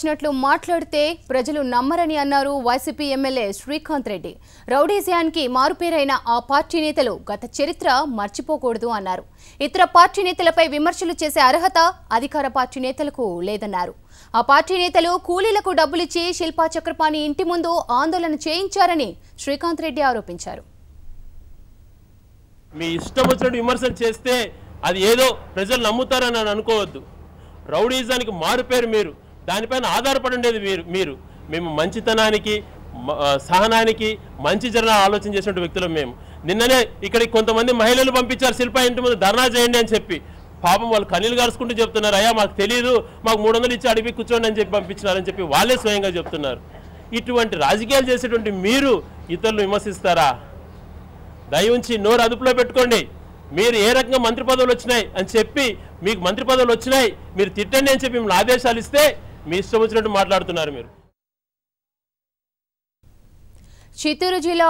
వచ్చినట్లు మాట్లాడితే ప్రజలు నమ్మరని అన్నారు వైసీపీ ఎమ్మెల్యే శ్రీకాంత్ రెడ్డి. రౌడీజానికి మారుపేరైన ఆ పార్టీ నేతలు గత చరిత్ర మర్చిపోకూడదు అన్నారు. ఇతర పార్టీ నేతలపై విమర్శలు చేసే అర్హత అధికార పార్టీ నేతలకు లేదన్నారు. ఆ పార్టీ నేతలు కూలీలకు డబ్బులిచ్చి శిల్పా చక్రపాణి ఇంటి ముందు ఆందోళన చేయించారని శ్రీకాంత్ రెడ్డి ఆరోపించారు. మీ ఇష్టం వచ్చినట్టు విమర్శలు చేస్తే అది ఏదో ప్రజలు నమ్ముతారని అనుకోవద్దు. రౌడీజానికి మారుపేరు మీరు, దానిపైన ఆధారపడి ఉండేది మీరు. మేము మంచితనానికి, సహనానికి, మంచి జరగాలని ఆలోచన చేసినట్టు వ్యక్తులు మేము. నిన్ననే ఇక్కడికి కొంతమంది మహిళలు పంపించారు, శిల్పా ఇంటి ముందు ధర్నా చేయండి అని చెప్పి. పాపం వాళ్ళు కన్నీళ్ళు గారుచుకుంటూ చెప్తున్నారు, అయ్యా మాకు తెలియదు, మాకు 300 ఇచ్చి అడిగి కూర్చోండి అని చెప్పి పంపించినారని చెప్పి వాళ్ళే స్వయంగా చెప్తున్నారు. ఇటువంటి రాజకీయాలు చేసేటువంటి మీరు ఇతరులు విమర్శిస్తారా? దయవుంచి నోరు అదుపులో పెట్టుకోండి. మీరు ఏ రకంగా మంత్రి పదవులు వచ్చినాయి అని చెప్పి, మీకు మంత్రి పదవులు వచ్చినాయి మీరు తిట్టండి అని చెప్పి మిమ్మల్ని ఆదేశాలు ఇస్తే మీ ఇష్టం వచ్చినట్టు మాట్లాడుతున్నారు మీరు. చిత్తూరు జిల్లా